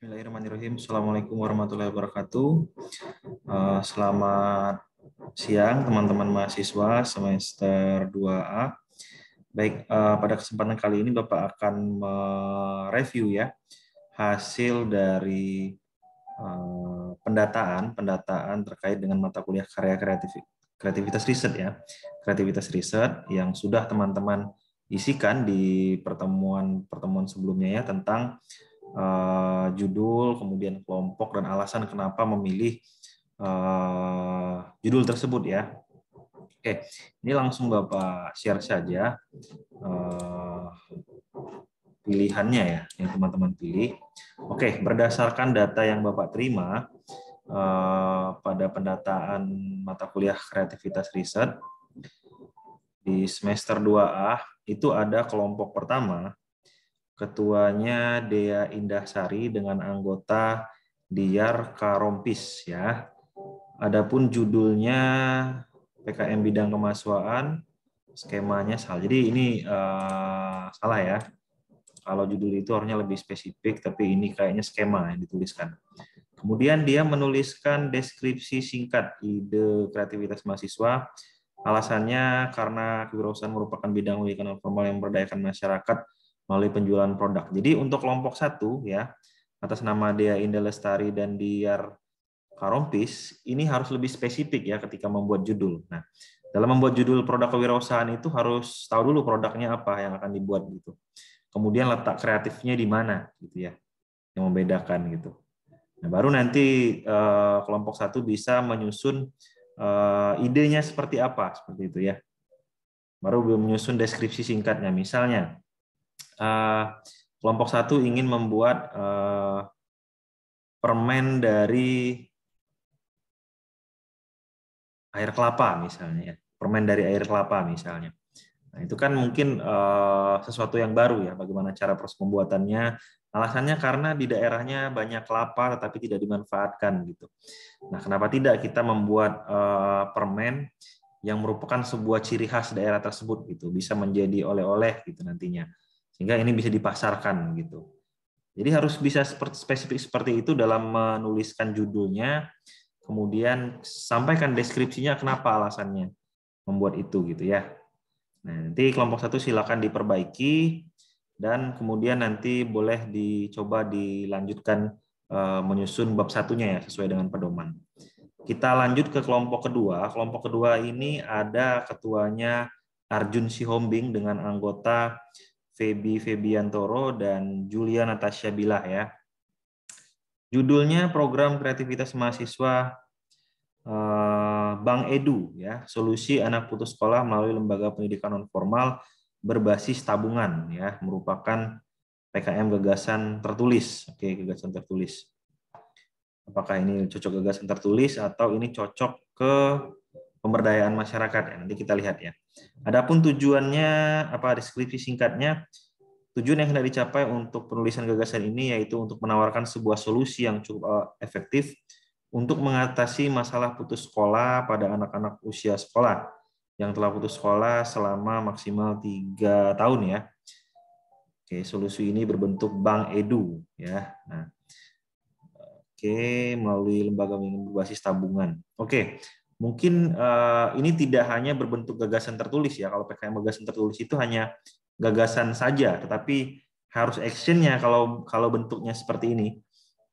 Bismillahirrahmanirrahim. Assalamualaikum warahmatullahi wabarakatuh. Selamat siang teman-teman mahasiswa semester 2A. Baik, pada kesempatan kali ini Bapak akan mereview ya hasil dari pendataan terkait dengan mata kuliah karya kreativitas riset ya. Kreativitas riset yang sudah teman-teman isikan di pertemuan sebelumnya ya tentang judul, kemudian kelompok, dan alasan kenapa memilih judul tersebut ya. Oke, ini langsung Bapak share saja pilihannya ya, yang teman-teman pilih. Oke, berdasarkan data yang Bapak terima pada pendataan mata kuliah kreativitas riset di semester 2A, itu ada kelompok pertama, ketuanya Dea Indahsari dengan anggota Diyar Karompis ya. Adapun judulnya PKM bidang kemahasiswaan, skemanya salah. Jadi ini salah ya. Kalau judul itu harusnya lebih spesifik, tapi ini kayaknya skema yang dituliskan. Kemudian dia menuliskan deskripsi singkat ide kreativitas mahasiswa. Alasannya karena kewirausahaan merupakan bidang pendidikan non formal yang memberdayakan masyarakat melalui penjualan produk. Jadi untuk kelompok 1 ya, atas nama Dea Indah Lestari dan Diyar Karompis, ini harus lebih spesifik ya ketika membuat judul. Nah, dalam membuat judul produk kewirausahaan itu harus tahu dulu produknya apa yang akan dibuat gitu. Kemudian letak kreatifnya di mana gitu ya, yang membedakan gitu. Nah, baru nanti kelompok 1 bisa menyusun idenya seperti apa, seperti itu ya. Baru menyusun deskripsi singkatnya. Misalnya, kelompok 1 ingin membuat permen dari air kelapa misalnya ya. Permen dari air kelapa misalnya. Nah, itu kan mungkin sesuatu yang baru ya, bagaimana cara proses pembuatannya. Alasannya karena di daerahnya banyak kelapa tetapi tidak dimanfaatkan gitu. Nah, kenapa tidak kita membuat permen yang merupakan sebuah ciri khas daerah tersebut gitu, bisa menjadi oleh-oleh gitu nantinya. Sehingga ini bisa dipasarkan gitu. Jadi harus bisa spesifik seperti itu dalam menuliskan judulnya, kemudian sampaikan deskripsinya kenapa alasannya membuat itu gitu ya. Nah, nanti kelompok 1 silakan diperbaiki dan kemudian nanti boleh dicoba dilanjutkan menyusun bab satunya ya sesuai dengan pedoman. Kita lanjut ke kelompok kedua. Kelompok kedua ini ada ketuanya Arjun Sihombing dengan anggota Feby Febiantoro dan Julia Natasha Bilah ya. Judulnya program kreativitas mahasiswa Bank Edu ya, solusi anak putus sekolah melalui lembaga pendidikan non formal berbasis tabungan ya, merupakan PKM gagasan tertulis. Oke, gagasan tertulis. Apakah ini cocok gagasan tertulis atau ini cocok ke pemberdayaan masyarakat ya, nanti kita lihat ya. Adapun tujuannya apa, deskripsi singkatnya, tujuan yang hendak dicapai untuk penulisan gagasan ini yaitu untuk menawarkan sebuah solusi yang cukup efektif untuk mengatasi masalah putus sekolah pada anak-anak usia sekolah yang telah putus sekolah selama maksimal 3 tahun ya. Oke, solusi ini berbentuk bank edu ya. Nah, oke, melalui lembaga berbasis tabungan. Oke, mungkin ini tidak hanya berbentuk gagasan tertulis ya. Kalau PKM gagasan tertulis itu hanya gagasan saja, tetapi harus actionnya kalau bentuknya seperti ini.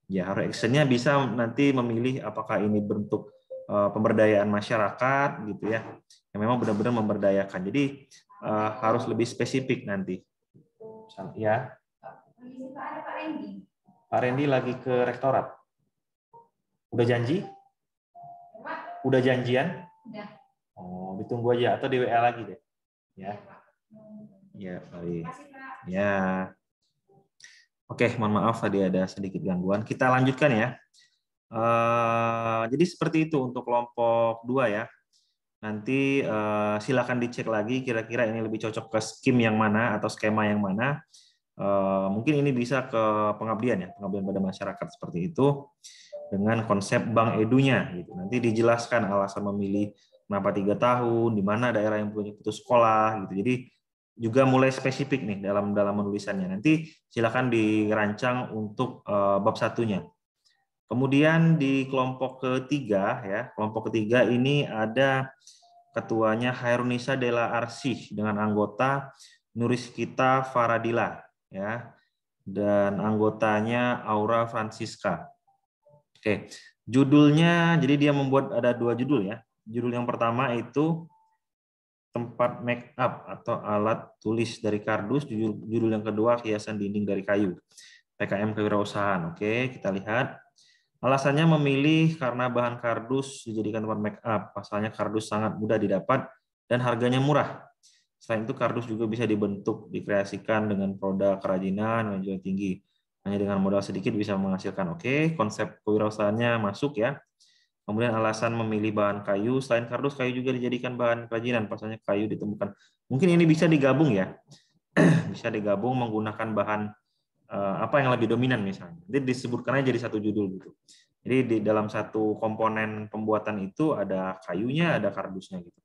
Ya, harus actionnya bisa nanti memilih apakah ini bentuk pemberdayaan masyarakat gitu ya, yang memang benar-benar memberdayakan. Jadi harus lebih spesifik nanti. Ya. Pak Randy lagi ke rektorat. Udah janji? Udah janjian? Udah. Oh, ditunggu aja atau di WA lagi deh. Ya. Ya, baik. Ya. Oke, mohon maaf tadi ada sedikit gangguan. Kita lanjutkan ya. Jadi seperti itu untuk kelompok 2 ya. Nanti silakan dicek lagi kira-kira ini lebih cocok ke skim yang mana atau skema yang mana. Mungkin ini bisa ke pengabdian ya, pengabdian pada masyarakat seperti itu dengan konsep bank edunya gitu. Nanti dijelaskan alasan memilih kenapa 3 tahun, di mana daerah yang punya putus sekolah gitu. Jadi juga mulai spesifik nih dalam menulisannya. Nanti silakan dirancang untuk bab satunya. Kemudian di kelompok ketiga ya, kelompok ketiga ini ada ketuanya Hairunisa Della Arsih dengan anggota Nuriskita Faradila ya, dan anggotanya Aura Francisca. Oke, judulnya jadi dia membuat ada 2 judul ya. Judul yang pertama itu tempat make up atau alat tulis dari kardus, judul yang kedua hiasan dinding dari kayu. PKM kewirausahaan. Oke, kita lihat. Alasannya memilih karena bahan kardus dijadikan tempat make up. Pasalnya kardus sangat mudah didapat dan harganya murah. Selain itu kardus juga bisa dibentuk, dikreasikan dengan produk kerajinan yang juga tinggi. Hanya dengan modal sedikit bisa menghasilkan. Oke, konsep kewirausahaannya masuk ya. Kemudian alasan memilih bahan kayu, selain kardus, kayu juga dijadikan bahan kerajinan. Pasalnya kayu ditemukan. Mungkin ini bisa digabung ya. Bisa digabung menggunakan bahan apa yang lebih dominan misalnya. Jadi disebutkannya jadi satu judul gitu. Jadi di dalam satu komponen pembuatan itu ada kayunya, ada kardusnya gitu.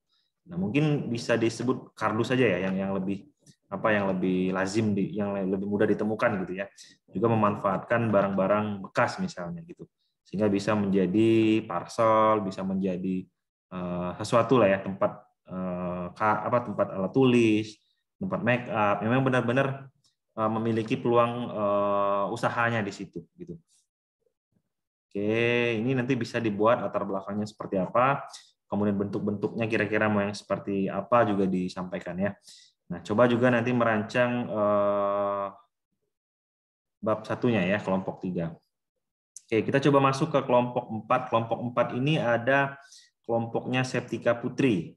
Nah, mungkin bisa disebut kardus saja ya yang lebih yang lebih lazim yang lebih mudah ditemukan gitu ya. Juga memanfaatkan barang-barang bekas misalnya gitu. Sehingga bisa menjadi parcel, bisa menjadi sesuatu lah ya, tempat tempat alat tulis, tempat make up. Memang benar-benar memiliki peluang usahanya di situ gitu. Oke, ini nanti bisa dibuat latar belakangnya seperti apa, kemudian bentuk-bentuknya kira-kira mau yang seperti apa juga disampaikan ya. Nah, coba juga nanti merancang bab satunya ya, kelompok 3. Oke, kita coba masuk ke kelompok 4. Kelompok 4 ini ada kelompoknya Septika Putri,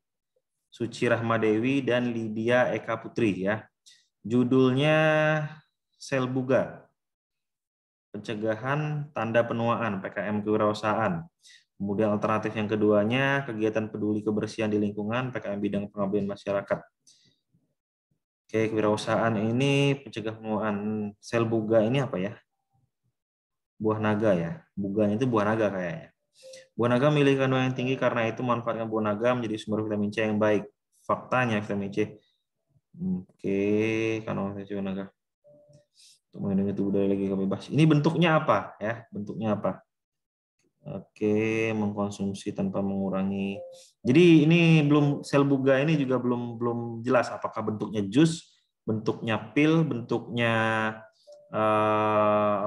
Suci Rahmadewi, dan Lydia Eka Putri ya. Judulnya Selbuga, pencegahan tanda penuaan, PKM kewirausahaan. Kemudian alternatif yang keduanya, kegiatan peduli kebersihan di lingkungan, PKM bidang pengabdian masyarakat. Oke, kewirausahaan ini pencegah penuaan. Selbuga ini apa ya? Buah naga ya. Buganya itu buah naga kayaknya. Buah naga memiliki kandungan yang tinggi, karena itu manfaatnya buah naga menjadi sumber vitamin C yang baik. Faktanya vitamin C. Oke, kandungan buah naga. Untuk melindungi tubuh dari lagi bebas. Ini bentuknya apa ya? Bentuknya apa? Oke, mengkonsumsi tanpa mengurangi. Jadi ini selbuga ini juga belum jelas apakah bentuknya jus, bentuknya pil, bentuknya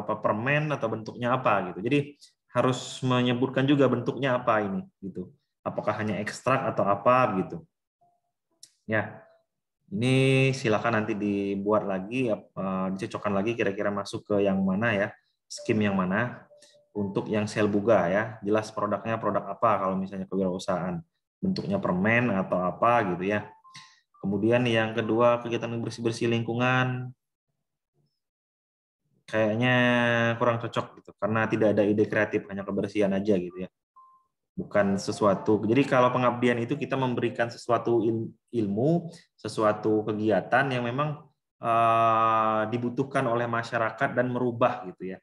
permen atau bentuknya apa gitu. Jadi harus menyebutkan juga bentuknya apa ini gitu. Apakah hanya ekstrak atau apa gitu. Ya. Ini silakan nanti dibuat lagi, dicocokkan lagi kira-kira masuk ke yang mana ya, skim yang mana. Untuk yang selbuga ya, jelas produknya produk apa kalau misalnya kewirausahaan, bentuknya permen atau apa gitu ya. Kemudian yang kedua, kegiatan bersih-bersih lingkungan, kayaknya kurang cocok gitu, karena tidak ada ide kreatif, hanya kebersihan aja gitu ya. Bukan sesuatu. Jadi kalau pengabdian itu kita memberikan sesuatu ilmu, sesuatu kegiatan yang memang dibutuhkan oleh masyarakat dan merubah gitu ya,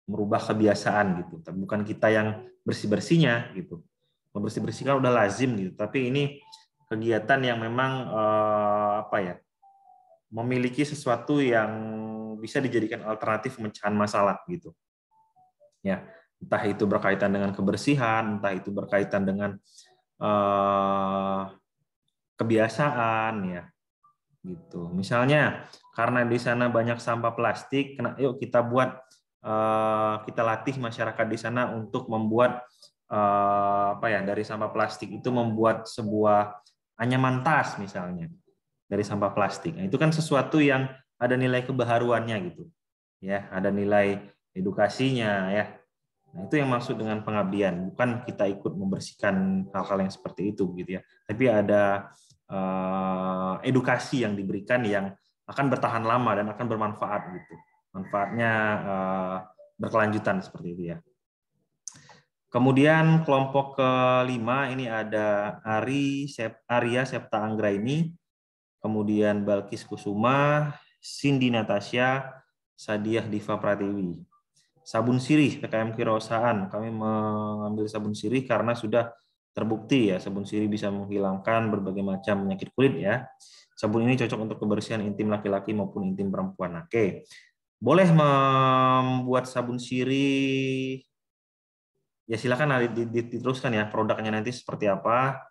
merubah kebiasaan gitu. Bukan kita yang bersih-bersihnya gitu. Membersih-bersih kan udah lazim gitu. Tapi ini kegiatan yang memang memiliki sesuatu yang bisa dijadikan alternatif pemecahan masalah gitu. Ya. Entah itu berkaitan dengan kebersihan, entah itu berkaitan dengan kebiasaan ya, gitu. Misalnya karena di sana banyak sampah plastik, yuk kita kita latih masyarakat di sana untuk membuat dari sampah plastik itu membuat sebuah anyaman tas misalnya dari sampah plastik. Nah, itu kan sesuatu yang ada nilai kebaharuannya gitu, ya, ada nilai edukasinya ya. Nah, itu yang maksud dengan pengabdian, bukan kita ikut membersihkan hal-hal yang seperti itu gitu ya. Tapi ada edukasi yang diberikan yang akan bertahan lama dan akan bermanfaat gitu. Manfaatnya berkelanjutan seperti itu ya. Kemudian kelompok kelima ini ada Arya Septa Anggraini, kemudian Balkis Kusuma, Cindy Natasha, Sadiah Diva Pratiwi. Sabun sirih PKM kewirausahaan, kami mengambil sabun sirih karena sudah terbukti ya sabun sirih bisa menghilangkan berbagai macam penyakit kulit ya. Sabun ini cocok untuk kebersihan intim laki-laki maupun intim perempuan. Oke. Boleh membuat sabun sirih. Ya silakan diteruskan ya produknya nanti seperti apa.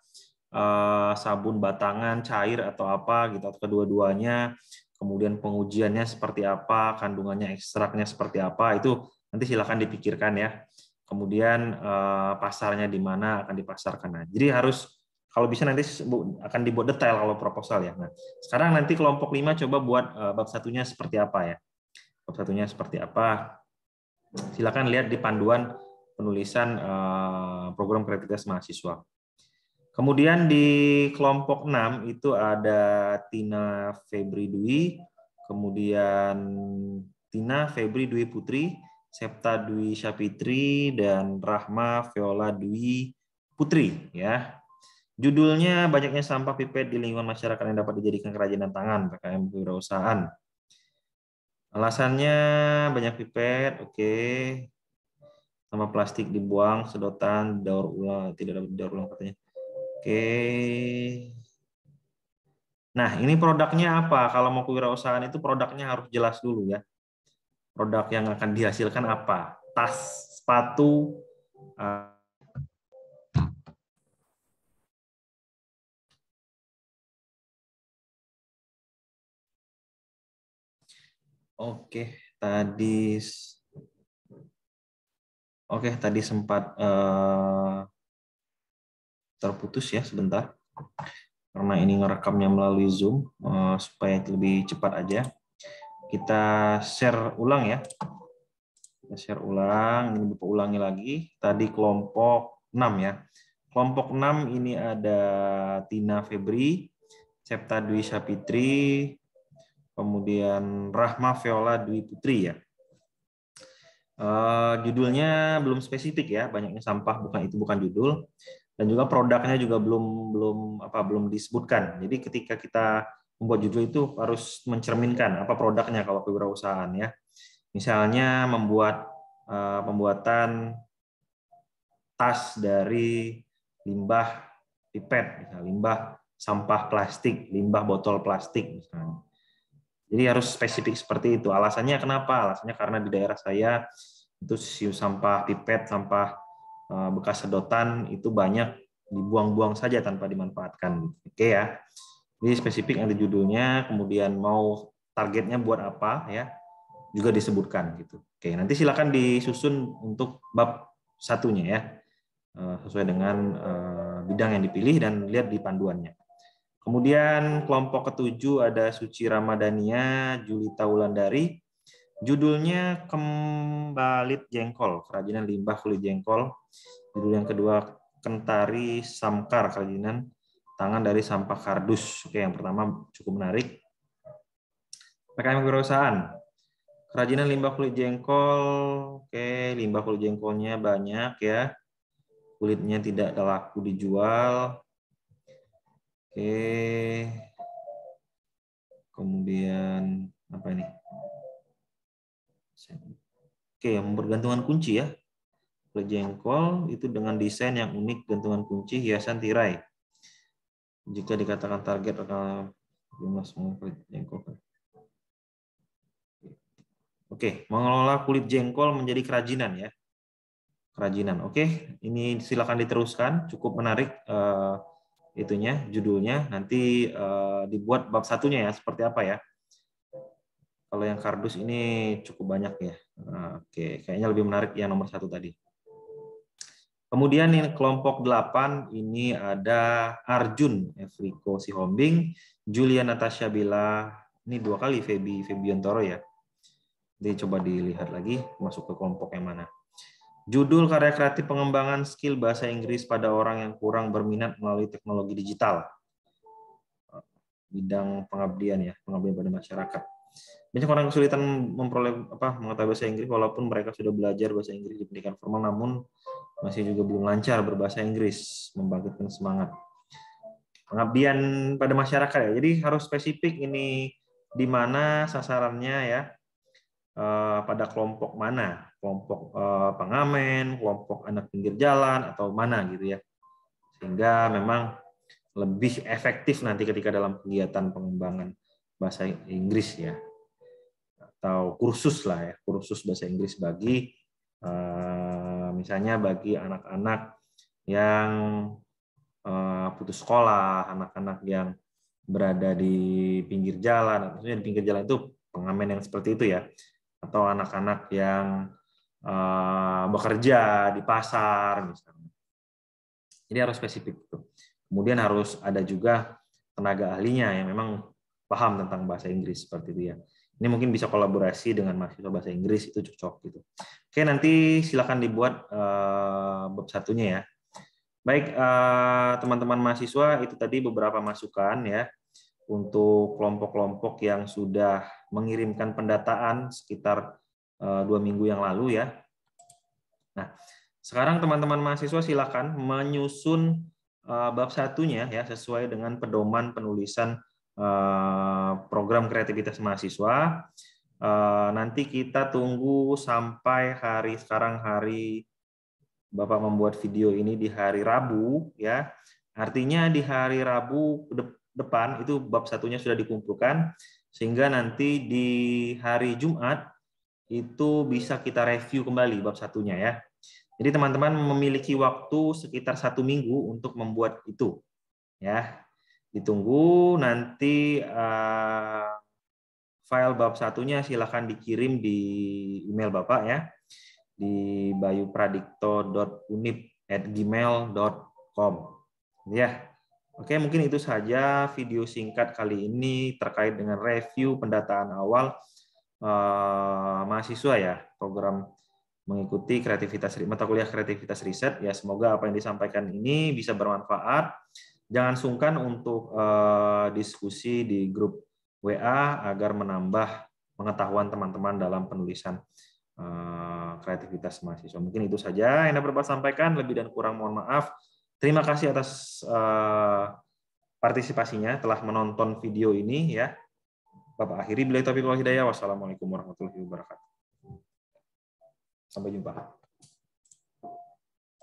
Sabun batangan, cair atau apa gitu atau kedua-duanya. Kemudian pengujiannya seperti apa, kandungannya, ekstraknya seperti apa, itu nanti silakan dipikirkan ya. Kemudian pasarnya di mana akan dipasarkan. Nah, jadi harus kalau bisa nanti akan dibuat detail kalau proposal ya. Nah, sekarang nanti kelompok 5 coba buat bab satunya seperti apa ya. Bab satunya seperti apa? Silakan lihat di panduan penulisan program kreativitas mahasiswa. Kemudian di kelompok 6 itu ada Tina Febri Dwi, kemudian Tina Febri Dwi Putri, Septa Dwi Syafitri, dan Rahma Viola Dwi Putri. Ya, judulnya banyaknya sampah pipet di lingkungan masyarakat yang dapat dijadikan kerajinan tangan PKM kewirausahaan. Alasannya banyak pipet, oke. Sampah plastik dibuang, sedotan, daur ulang, tidak dapat daur ulang katanya. Oke. Nah, ini produknya apa? Kalau mau kewirausahaan itu produknya harus jelas dulu ya. Produk yang akan dihasilkan apa? Tas, sepatu, tadi sempat terputus ya sebentar. Karena ini ngerekamnya melalui Zoom supaya lebih cepat aja. Kita share ulang ya. Kita share ulang, ini Bapak ulangi lagi. Tadi kelompok 6 ya. Kelompok 6 ini ada Tina Febri, Septa Dwi Syafitri, kemudian Rahma Viola Dwi Putri ya. Judulnya belum spesifik ya, banyaknya sampah bukan judul, dan juga produknya juga belum disebutkan. Jadi ketika kita membuat judul itu harus mencerminkan apa produknya kalau kewirausahaan ya. Misalnya pembuatan tas dari limbah pipet, limbah sampah plastik, limbah botol plastik misalnya. Jadi harus spesifik seperti itu. Alasannya kenapa? Alasannya karena di daerah saya itu sampah pipet, sampah bekas sedotan itu banyak dibuang-buang saja tanpa dimanfaatkan. Oke ya. Jadi spesifik ada judulnya, kemudian mau targetnya buat apa ya, juga disebutkan gitu. Oke, nanti silakan disusun untuk bab satunya ya, sesuai dengan bidang yang dipilih dan lihat di panduannya. Kemudian kelompok ketujuh ada Suci Ramadhania, Julita Wulandari. Judulnya Kembalit Jengkol, kerajinan limbah kulit jengkol. Judul yang kedua Kentari Samkar, kerajinan tangan dari sampah kardus. Oke, yang pertama cukup menarik. PKM kewirausahaan. Kerajinan limbah kulit jengkol. Oke, limbah kulit jengkolnya banyak ya. Kulitnya tidak laku dijual. Oke. Kemudian apa ini? Oke, bergantungan kunci ya. Kulit jengkol itu dengan desain yang unik, gantungan kunci, hiasan tirai. Jika dikatakan target akan kulit jengkol. Oke, mengelola kulit jengkol menjadi kerajinan ya. Kerajinan. Oke, ini silakan diteruskan. Cukup menarik itunya, judulnya. Nanti dibuat bab satunya ya, seperti apa ya. Kalau yang kardus ini cukup banyak ya. Oke, kayaknya lebih menarik yang nomor 1 tadi. Kemudian ini kelompok 8 ini ada Arjun Evriko Sihombing, Julia Natasha Bila, ini 2 kali Febiantoro ya. Jadi coba dilihat lagi masuk ke kelompok yang mana. Judul karya kreatif pengembangan skill bahasa Inggris pada orang yang kurang berminat melalui teknologi digital. Bidang pengabdian ya, pengabdian pada masyarakat. Banyak orang kesulitan mengetahui bahasa Inggris walaupun mereka sudah belajar bahasa Inggris di pendidikan formal, namun masih juga belum lancar berbahasa Inggris, membangkitkan semangat. Pengabdian pada masyarakat ya. Jadi harus spesifik ini di mana sasarannya ya. Pada kelompok mana? Kelompok pengamen, kelompok anak pinggir jalan atau mana gitu ya. Sehingga memang lebih efektif nanti ketika dalam kegiatan pengembangan bahasa Inggris ya, atau kursus lah ya, kursus bahasa Inggris bagi misalnya bagi anak-anak yang putus sekolah, anak-anak yang berada di pinggir jalan, maksudnya di pinggir jalan itu pengamen yang seperti itu ya, atau anak-anak yang bekerja di pasar misalnya. Jadi harus spesifik itu. Kemudian harus ada juga tenaga ahlinya yang memang paham tentang bahasa Inggris seperti itu ya. Ini mungkin bisa kolaborasi dengan mahasiswa bahasa Inggris, itu cocok gitu. Oke, nanti silakan dibuat bab satunya ya. Baik, teman-teman mahasiswa, itu tadi beberapa masukan ya untuk kelompok-kelompok yang sudah mengirimkan pendataan sekitar 2 minggu yang lalu ya. Nah, sekarang teman-teman mahasiswa silakan menyusun bab satunya ya sesuai dengan pedoman penulisan program kreativitas mahasiswa. Nanti kita tunggu sampai sekarang hari Bapak membuat video ini di hari Rabu ya. Artinya di hari Rabu depan itu bab satunya sudah dikumpulkan sehingga nanti di hari Jumat itu bisa kita review kembali bab satunya ya. Jadi teman-teman memiliki waktu sekitar 1 minggu untuk membuat itu, ya. Ditunggu nanti file bab satunya silakan dikirim di email Bapak ya, di bayupradikto.unip@gmail.com. Ya, oke mungkin itu saja video singkat kali ini terkait dengan review pendataan awal mahasiswa ya program mengikuti mata kuliah kreativitas riset ya. Semoga apa yang disampaikan ini bisa bermanfaat. Jangan sungkan untuk diskusi di grup WA agar menambah pengetahuan teman-teman dalam penulisan kreativitas mahasiswa. Mungkin itu saja yang dapat Bapak sampaikan. Lebih dan kurang mohon maaf. Terima kasih atas partisipasinya telah menonton video ini ya. Bapak akhiri, billahi taufiq wal hidayah. Wassalamualaikum warahmatullahi wabarakatuh. Sampai jumpa.